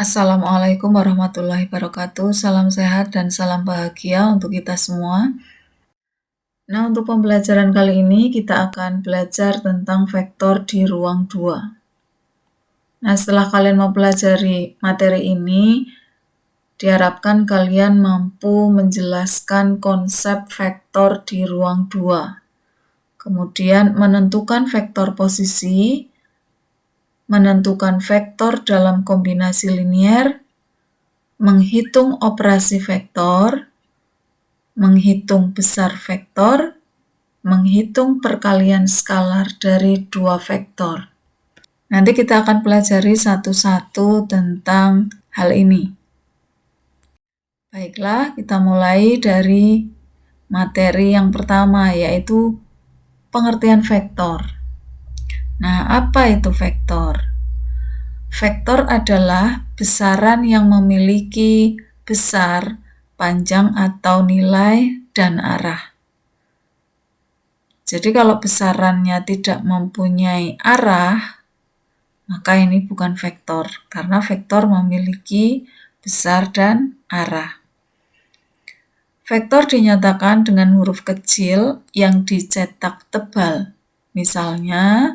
Assalamualaikum warahmatullahi wabarakatuh. Salam sehat dan salam bahagia untuk kita semua. Nah, untuk pembelajaran kali ini kita akan belajar tentang vektor di ruang 2. Nah, setelah kalian mempelajari materi ini, diharapkan kalian mampu menjelaskan konsep vektor di ruang 2. Kemudian menentukan vektor posisi, menentukan vektor dalam kombinasi linier, menghitung operasi vektor, menghitung besar vektor, menghitung perkalian skalar dari dua vektor. Nanti kita akan pelajari satu-satu tentang hal ini. Baiklah, kita mulai dari materi yang pertama, yaitu pengertian vektor. Nah, apa itu vektor? Vektor adalah besaran yang memiliki besar, panjang atau nilai, dan arah. Jadi kalau besarannya tidak mempunyai arah, maka ini bukan vektor, karena vektor memiliki besar dan arah. Vektor dinyatakan dengan huruf kecil yang dicetak tebal. Misalnya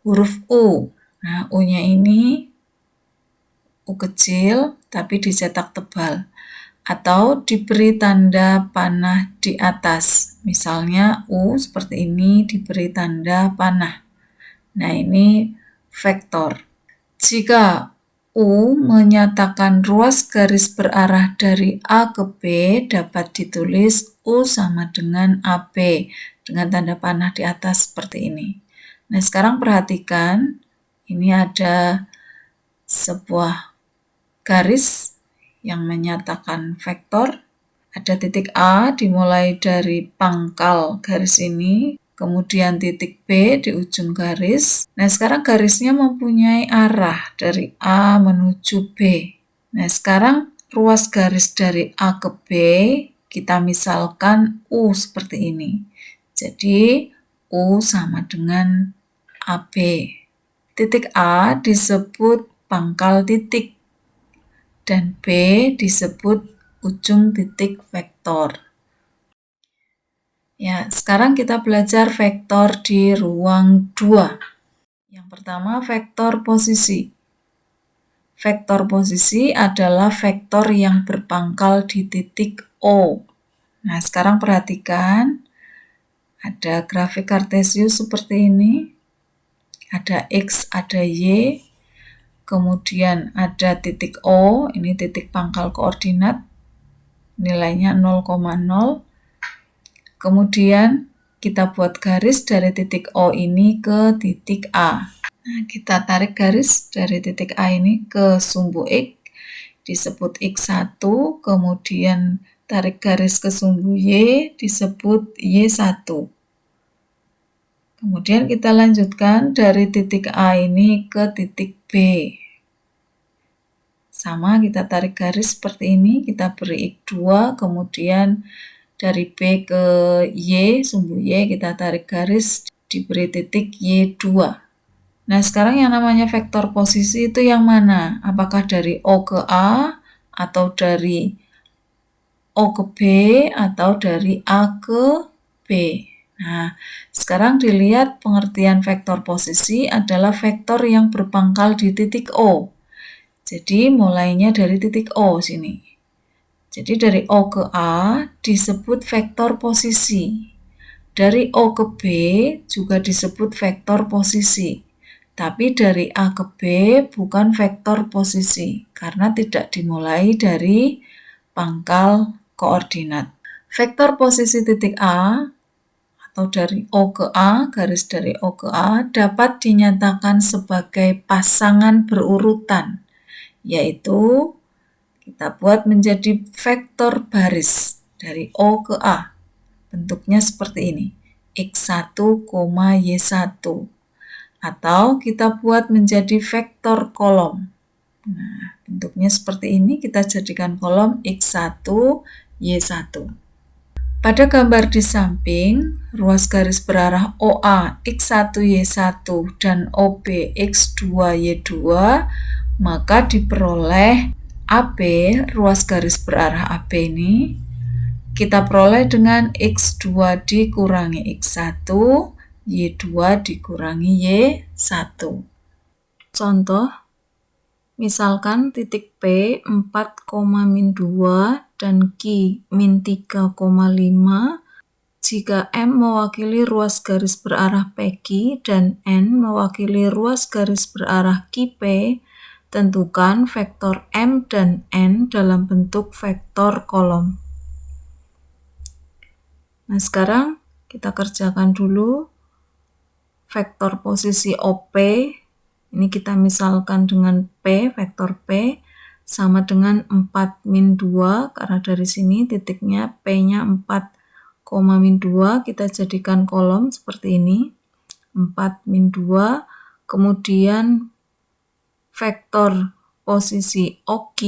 huruf U. Nah, U-nya ini U kecil tapi dicetak tebal. Atau diberi tanda panah di atas. Misalnya U seperti ini diberi tanda panah. Nah, ini vektor. Jika U menyatakan ruas garis berarah dari A ke B, dapat ditulis U sama dengan AB dengan tanda panah di atas seperti ini. Nah, sekarang perhatikan, ini ada sebuah garis yang menyatakan vektor. Ada titik A dimulai dari pangkal garis ini, kemudian titik B di ujung garis. Nah, sekarang garisnya mempunyai arah dari A menuju B. Nah, sekarang ruas garis dari A ke B, kita misalkan U seperti ini. Jadi, U sama dengan AB. Titik A disebut pangkal titik, dan B disebut ujung titik vektor. Ya, sekarang kita belajar vektor di ruang 2. Yang pertama, vektor posisi. Vektor posisi adalah vektor yang berpangkal di titik O. Nah, sekarang perhatikan, ada grafik kartesius seperti ini. Ada X, ada Y, kemudian ada titik O, ini titik pangkal koordinat, nilainya 0,0. Kemudian kita buat garis dari titik O ini ke titik A. Nah, kita tarik garis dari titik A ini ke sumbu X, disebut X1, kemudian tarik garis ke sumbu Y, disebut Y1. Kemudian kita lanjutkan dari titik A ini ke titik B. Sama, kita tarik garis seperti ini, kita beri X2, kemudian dari B ke Y, sumbu Y, kita tarik garis, diberi titik Y2. Nah, sekarang yang namanya vektor posisi itu yang mana? Apakah dari O ke A, atau dari O ke B, atau dari A ke B? Nah, sekarang dilihat pengertian vektor posisi adalah vektor yang berpangkal di titik O. Jadi, mulainya dari titik O sini. Jadi, dari O ke A disebut vektor posisi. Dari O ke B juga disebut vektor posisi. Tapi dari A ke B bukan vektor posisi, karena tidak dimulai dari pangkal koordinat. Vektor posisi titik A atau dari O ke A, garis dari O ke A, dapat dinyatakan sebagai pasangan berurutan, yaitu kita buat menjadi vektor baris dari O ke A. Bentuknya seperti ini, X1, Y1. Atau kita buat menjadi vektor kolom. Nah, bentuknya seperti ini, kita jadikan kolom X1, Y1. Pada gambar di samping, ruas garis berarah OA X1, Y1 dan OB X2, Y2 maka diperoleh AB, ruas garis berarah AB ini, kita peroleh dengan X2 dikurangi X1, Y2 dikurangi Y1. Contoh, misalkan titik P 4,-2 dan Q -3,5. Jika M mewakili ruas garis berarah PQ dan N mewakili ruas garis berarah QP, tentukan vektor M dan N dalam bentuk vektor kolom. Nah, sekarang kita kerjakan dulu vektor posisi OP. Ini kita misalkan dengan P, vektor P sama dengan 4-2, karena dari sini titiknya P-nya 4,-2, kita jadikan kolom seperti ini, 4-2, kemudian vektor posisi OQ,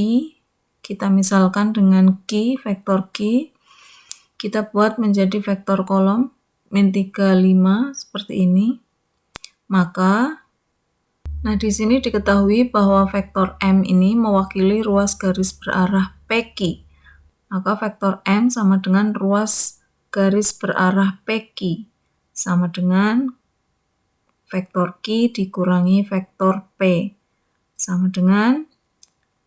kita misalkan dengan Q, vektor Q, kita buat menjadi vektor kolom, -3,5, seperti ini. Maka, nah di sini diketahui bahwa vektor M ini mewakili ruas garis berarah PQ. Maka vektor M sama dengan ruas garis berarah PQ, sama dengan vektor Q dikurangi vektor P, sama dengan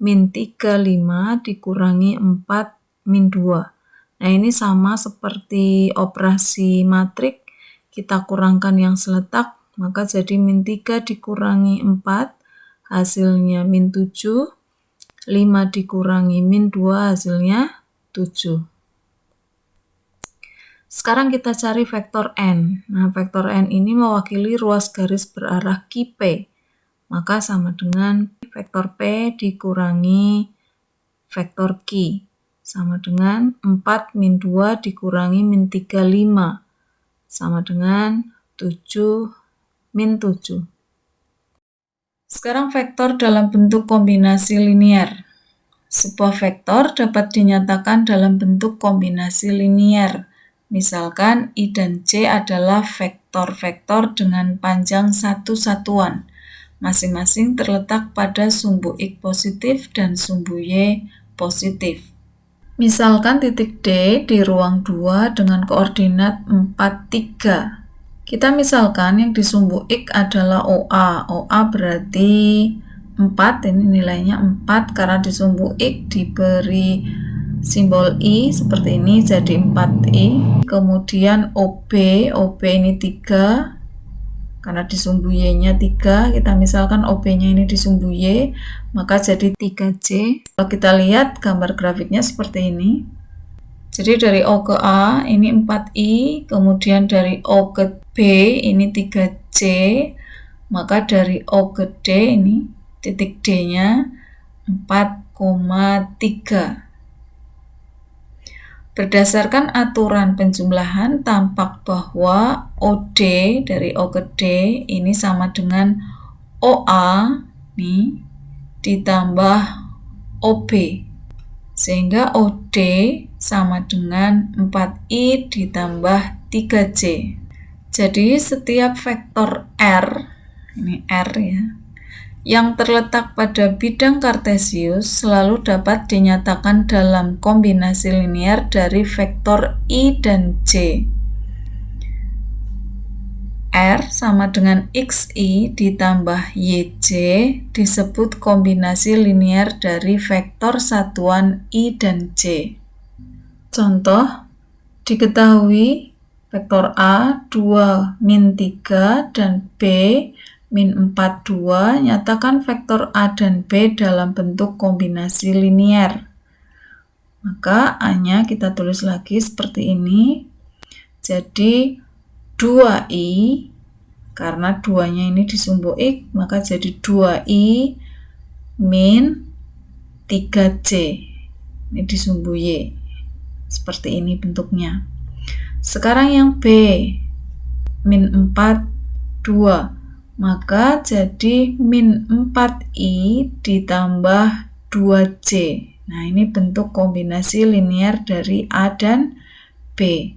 -3,5 dikurangi 4-2. Nah, ini sama seperti operasi matrik, kita kurangkan yang seletak, maka jadi -3 dikurangi 4, hasilnya -7, 5 dikurangi -2, hasilnya 7. Sekarang kita cari vektor N. Nah, vektor N ini mewakili ruas garis berarah QP. Maka sama dengan vektor P dikurangi vektor Q. Sama dengan 4-2 dikurangi -3,5. Sama dengan 7-7. Sekarang vektor dalam bentuk kombinasi linear. Sebuah vektor dapat dinyatakan dalam bentuk kombinasi linear. Misalkan I dan J adalah vektor-vektor dengan panjang satu satuan. Masing-masing terletak pada sumbu X positif dan sumbu Y positif. Misalkan titik D di ruang 2 dengan koordinat 4,3. Kita misalkan yang di sumbu X adalah OA. OA berarti 4, ini nilainya 4 karena di sumbu X diberi simbol I seperti ini, jadi 4I. Kemudian OB ini 3, karena di sumbu Y-nya 3, kita misalkan OB-nya ini di sumbu Y, maka jadi 3J. Kalau kita lihat gambar grafiknya seperti ini. Jadi dari O ke A ini 4I, kemudian dari O ke B ini 3J, maka dari O ke D ini titik D-nya 4,3. Berdasarkan aturan penjumlahan, tampak bahwa OD dari O ke D ini sama dengan OA nih, ditambah OB. Sehingga OD sama dengan 4I ditambah 3J. Jadi setiap vektor R, ini R ya, yang terletak pada bidang kartesius selalu dapat dinyatakan dalam kombinasi linear dari vektor I dan J. R sama dengan XI ditambah YJ disebut kombinasi linear dari vektor satuan I dan J. Contoh, diketahui vektor A 2-3 dan B -4,2, nyatakan vektor A dan B dalam bentuk kombinasi linear. Maka A-nya kita tulis lagi seperti ini. Jadi 2I, karena 2-nya ini di sumbu X, maka jadi 2I min 3J. Ini di sumbu Y. Seperti ini bentuknya. Sekarang yang B, -4,2. Maka jadi -4I ditambah 2J. Nah, ini bentuk kombinasi linear dari A dan B.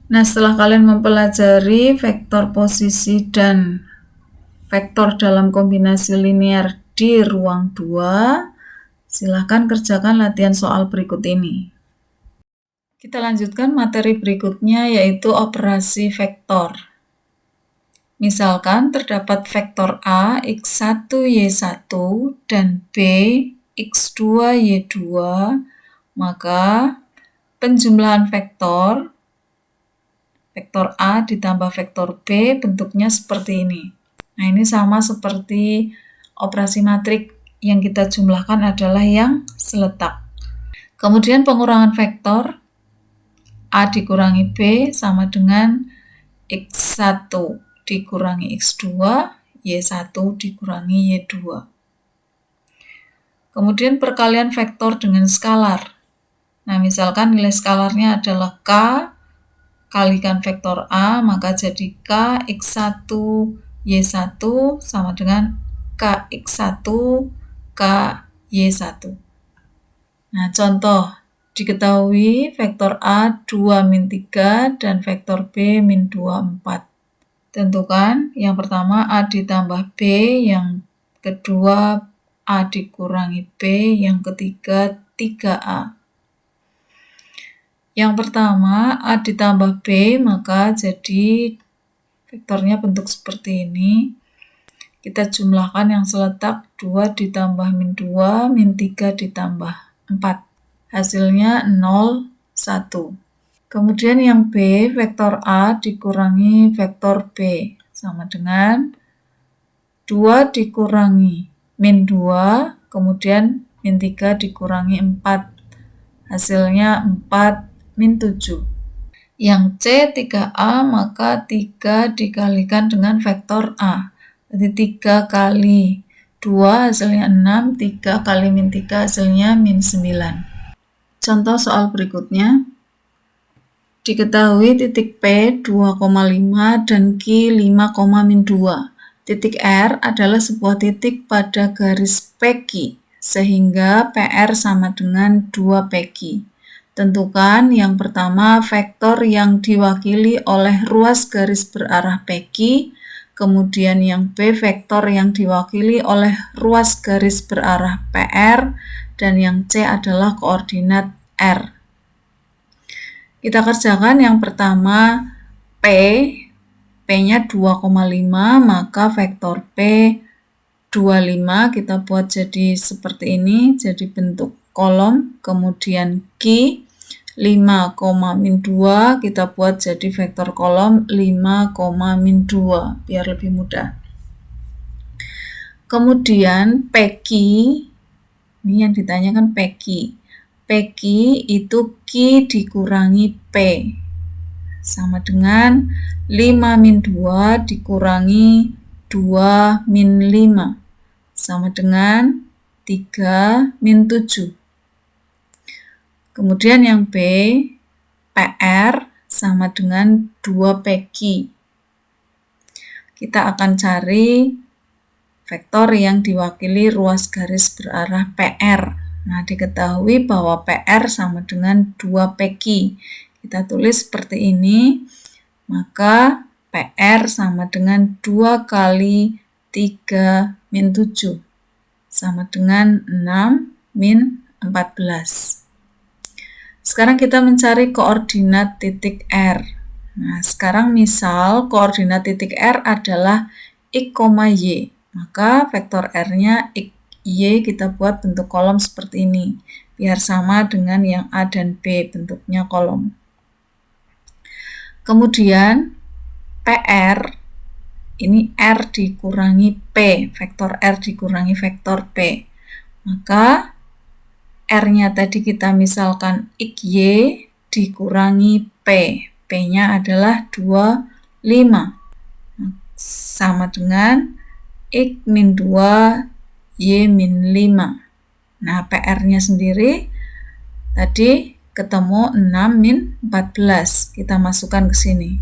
Nah, setelah kalian mempelajari vektor posisi dan vektor dalam kombinasi linear di ruang 2. Silahkan kerjakan latihan soal berikut ini. Kita lanjutkan materi berikutnya, yaitu operasi vektor. Misalkan terdapat vektor A, X1, Y1, dan B, X2, Y2, maka penjumlahan vektor A ditambah vektor B bentuknya seperti ini. Nah, ini sama seperti operasi matrik, yang kita jumlahkan adalah yang seletak. Kemudian pengurangan vektor A dikurangi B sama dengan X1 dikurangi X2, Y1 dikurangi Y2. Kemudian perkalian vektor dengan skalar. Nah, misalkan nilai skalarnya adalah K kalikan vektor A, maka jadi K X1 Y1 sama dengan K X1 K Y1. Nah, contoh, diketahui vektor A 2 min 3 dan vektor B min 2, 4. Tentukan yang pertama A ditambah B, yang kedua A dikurangi B, yang ketiga 3A. Yang pertama A ditambah B, maka jadi vektornya bentuk seperti ini. Kita jumlahkan yang seletak 2 ditambah min 2, min 3 ditambah 4. Hasilnya 0, 1. Kemudian yang B, vektor A dikurangi vektor B, sama dengan 2 dikurangi min 2, kemudian min 3 dikurangi 4. Hasilnya 4 min 7. Yang C 3A, maka 3 dikalikan dengan vektor A. Jadi 3 kali 2 hasilnya 6, 3 kali min 3 hasilnya min 9. Contoh soal berikutnya. Diketahui titik P 2,5 dan Q 5,-2. Titik R adalah sebuah titik pada garis PQ, sehingga PR sama dengan 2 PQ. Tentukan yang pertama vektor yang diwakili oleh ruas garis berarah PQ, kemudian yang B vektor yang diwakili oleh ruas garis berarah PR, dan yang C adalah koordinat R. Kita kerjakan yang pertama P-nya 2,5, maka vektor P 25 kita buat jadi seperti ini, jadi bentuk kolom. Kemudian Q 5,-2 kita buat jadi vektor kolom 5,-2 biar lebih mudah. Kemudian PQ, ini yang ditanyakan PQ. PQ itu Q dikurangi P sama dengan 5-2 dikurangi 2-5 sama dengan 3-7. Kemudian yang B, PR sama dengan 2 PQ. Kita akan cari vektor yang diwakili ruas garis berarah PR. Nah, diketahui bahwa PR sama dengan 2 PQ. Kita tulis seperti ini, maka PR sama dengan 2 kali 3 min 7 sama dengan 6 min 14. Sekarang kita mencari koordinat titik R. Nah, sekarang misal koordinat titik R adalah X, Y. Maka vektor R-nya X, Y kita buat bentuk kolom seperti ini. Biar sama dengan yang A dan B, bentuknya kolom. Kemudian PR, ini R dikurangi P, vektor R dikurangi vektor P. Maka R-nya tadi kita misalkan XY dikurangi P. P-nya adalah 25. Sama dengan X min 2, Y min 5. Nah, PR-nya sendiri tadi ketemu 6 min 14. Kita masukkan ke sini.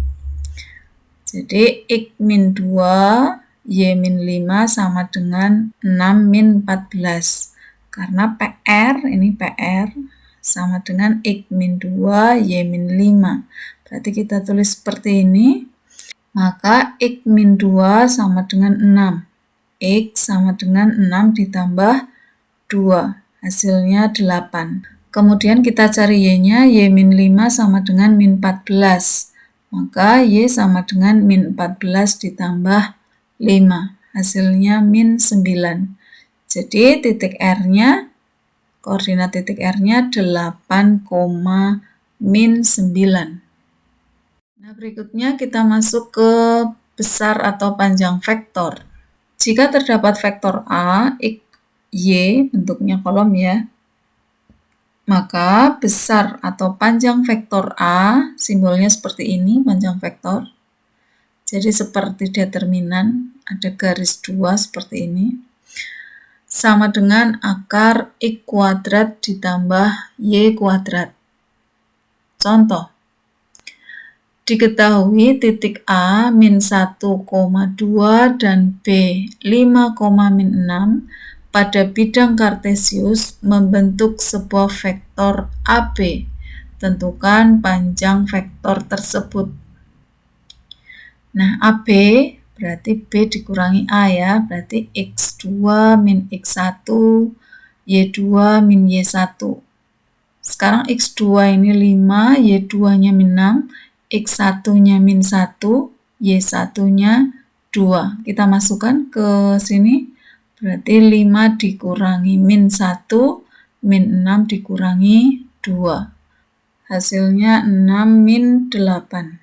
Jadi X min 2, Y min 5 sama dengan 6 min 14. Karena PR, ini PR, sama dengan X min 2, Y min 5. Berarti kita tulis seperti ini. Maka X min 2 sama dengan 6. X sama dengan 6 ditambah 2, hasilnya 8. Kemudian kita cari Y-nya, Y-5 sama dengan min 14. Maka Y sama dengan min 14 ditambah 5, hasilnya min 9. Jadi titik R-nya, koordinat titik R-nya 8, min 9. Nah, berikutnya kita masuk ke besar atau panjang vektor. Jika terdapat vektor A, X, Y, bentuknya kolom ya, maka besar atau panjang vektor A, simbolnya seperti ini, panjang vektor. Jadi seperti determinan, ada garis 2 seperti ini. Sama dengan akar X kuadrat ditambah Y kuadrat. Contoh. Diketahui titik A min 1,2 dan B 5,6 pada bidang kartesius membentuk sebuah vektor AB. Tentukan panjang vektor tersebut. Nah, AB berarti B dikurangi A ya, berarti X2 min X1, Y2 min Y1. Sekarang X2 ini 5, Y2-nya min 6, X1-nya min 1, Y1-nya 2. Kita masukkan ke sini, berarti 5 dikurangi min 1, min 6 dikurangi 2. Hasilnya 6 min 8.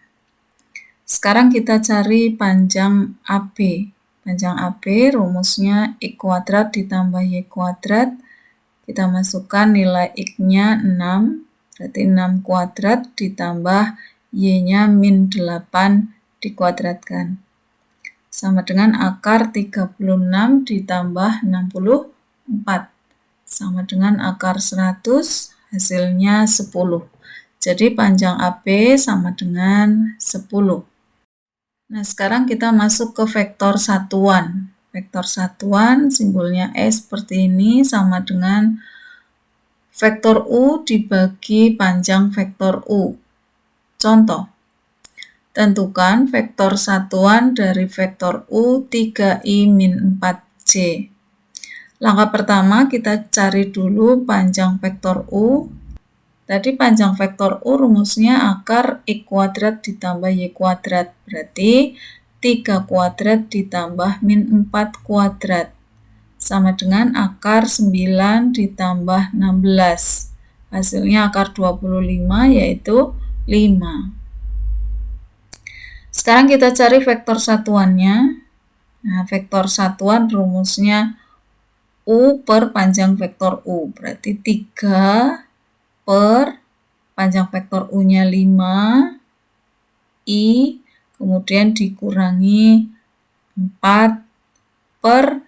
Sekarang kita cari panjang AB. Panjang AB rumusnya X kuadrat ditambah Y kuadrat. Kita masukkan nilai X-nya 6, berarti 6 kuadrat ditambah Y-nya min 8 dikuadratkan. Sama dengan akar 36 ditambah 64. Sama dengan akar 100, hasilnya 10. Jadi panjang AB sama dengan 10. Nah, sekarang kita masuk ke vektor satuan. Vektor satuan simbolnya S seperti ini sama dengan vektor U dibagi panjang vektor U. Contoh, tentukan vektor satuan dari vektor U 3i min 4j. Langkah pertama kita cari dulu panjang vektor U. Tadi panjang vektor U rumusnya akar X kuadrat ditambah Y kuadrat. Berarti 3 kuadrat ditambah min 4 kuadrat. Sama dengan akar 9 ditambah 16. Hasilnya akar 25 yaitu 5. Sekarang kita cari vektor satuannya. Nah, vektor satuan rumusnya U per panjang vektor U. Berarti 3 per panjang vektor U-nya 5, I, kemudian dikurangi 4 per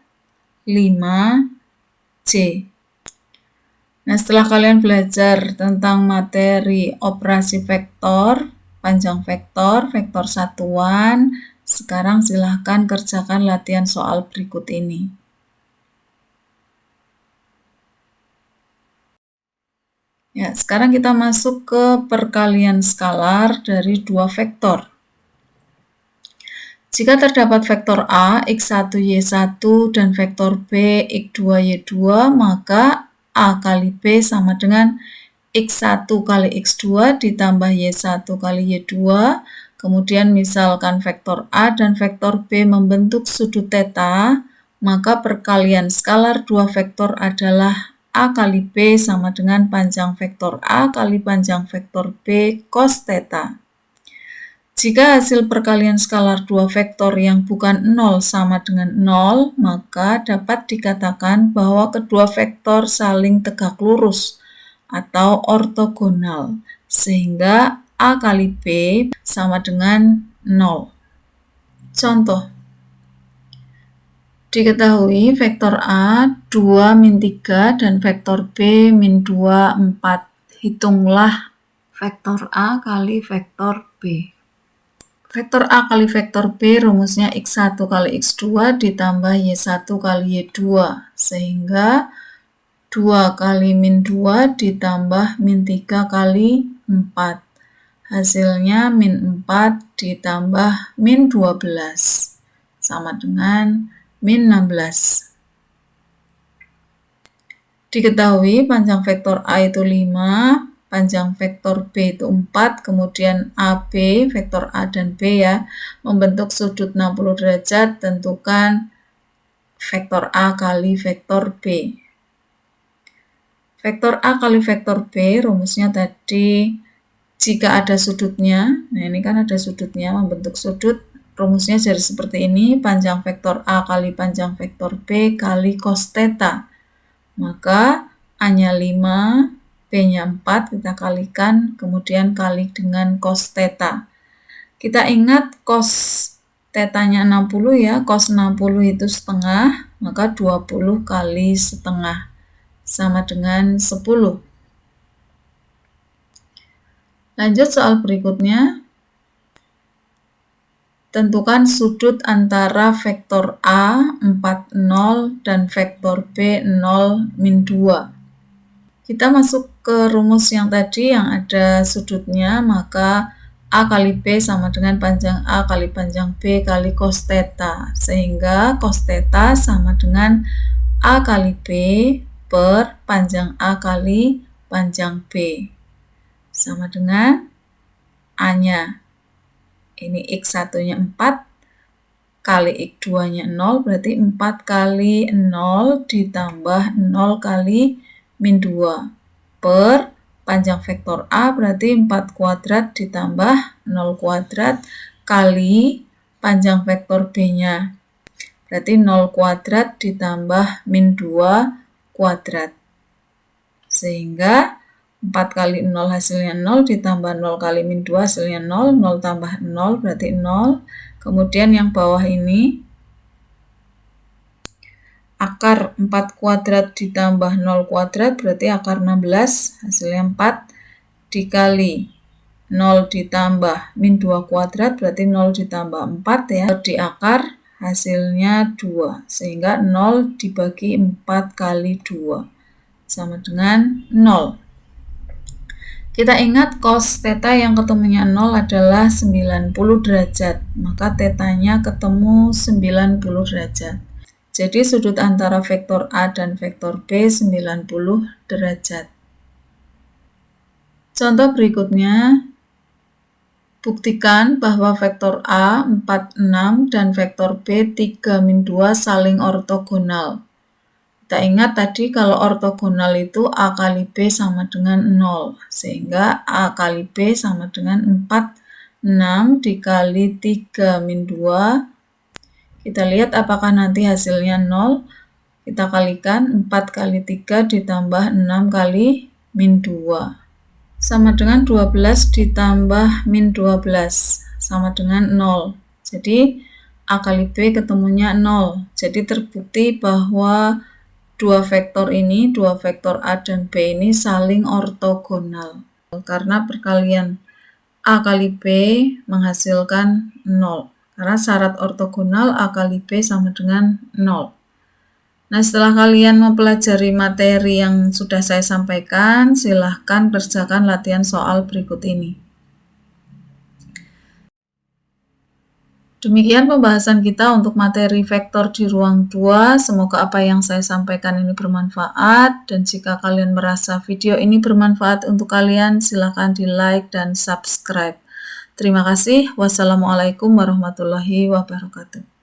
5, J. Nah, setelah kalian belajar tentang materi operasi vektor, panjang vektor, vektor satuan, sekarang silahkan kerjakan latihan soal berikut ini. Ya, sekarang kita masuk ke perkalian skalar dari dua vektor. Jika terdapat vektor A, X1, Y1, dan vektor B, X2, Y2, maka A kali B sama dengan X1 kali X2 ditambah Y1 kali Y2. Kemudian misalkan vektor A dan vektor B membentuk sudut theta, maka perkalian skalar dua vektor adalah A kali B sama dengan panjang vektor A kali panjang vektor B cos theta. Jika hasil perkalian skalar dua vektor yang bukan 0 sama dengan 0, maka dapat dikatakan bahwa kedua vektor saling tegak lurus atau ortogonal, sehingga A kali B sama dengan 0. Contoh. Diketahui vektor A 2 min 3 dan vektor B min 2, 4. Hitunglah vektor A kali vektor B. Vektor A kali vektor B rumusnya X1 kali X2 ditambah Y1 kali Y2. Sehingga 2 kali min 2 ditambah min 3 kali 4. Hasilnya min 4 ditambah min 12. Sama dengan min 16. Diketahui panjang vektor A itu 5, panjang vektor B itu 4, kemudian AB, vektor A dan B ya, membentuk sudut 60 derajat, tentukan vektor A kali vektor B. Vektor A kali vektor B, rumusnya tadi, jika ada sudutnya, nah ini kan ada sudutnya, membentuk sudut, rumusnya jadi seperti ini, panjang vektor A kali panjang vektor B kali cos theta. Maka A-nya 5, B-nya 4, kita kalikan, kemudian kali dengan cos theta. Kita ingat cos theta-nya 60 ya, cos 60 itu setengah, maka 20 kali setengah, sama dengan 10. Lanjut soal berikutnya. Tentukan sudut antara vektor A 40 dan vektor B 0 min 2. Kita masuk ke rumus yang tadi yang ada sudutnya, maka A kali B sama dengan panjang A kali panjang B kali cos theta. Sehingga cos theta sama dengan A kali B per panjang A kali panjang B. Sama dengan A-nya. Ini X1-nya 4, kali X2-nya 0, berarti 4 kali 0 ditambah 0 kali min 2. Per panjang vektor A, berarti 4 kuadrat ditambah 0 kuadrat kali panjang vektor B-nya. Berarti 0 kuadrat ditambah min 2 kuadrat. Sehingga 4 kali 0 hasilnya 0, ditambah 0 kali min 2 hasilnya 0, 0 tambah 0 berarti 0. Kemudian yang bawah ini, akar 4 kuadrat ditambah 0 kuadrat berarti akar 16, hasilnya 4, dikali 0 ditambah min 2 kuadrat berarti 0 ditambah 4 ya, di akar hasilnya 2, sehingga 0 dibagi 4 kali 2, sama dengan 0. Kita ingat cos theta yang ketemunya 0 adalah 90 derajat, maka theta-nya ketemu 90 derajat. Jadi sudut antara vektor A dan vektor B 90 derajat. Contoh berikutnya, buktikan bahwa vektor A 46 dan vektor B 3 min 2 saling ortogonal. Kita ingat tadi kalau ortogonal itu A kali B sama dengan 0. Sehingga A kali B sama dengan 4, 6 dikali 3 min 2. Kita lihat apakah nanti hasilnya 0. Kita kalikan 4 kali 3 ditambah 6 kali min 2. Sama dengan 12 ditambah min 12. Sama dengan 0. Jadi A kali B ketemunya 0. Jadi terbukti bahwa dua vektor ini, dua vektor A dan B ini saling ortogonal. Karena perkalian A kali B menghasilkan 0. Karena syarat ortogonal A kali B sama dengan 0. Nah, setelah kalian mempelajari materi yang sudah saya sampaikan, silahkan kerjakan latihan soal berikut ini. Demikian pembahasan kita untuk materi vektor di ruang 2. Semoga apa yang saya sampaikan ini bermanfaat, dan jika kalian merasa video ini bermanfaat untuk kalian, silakan di like dan subscribe. Terima kasih. Wassalamualaikum warahmatullahi wabarakatuh.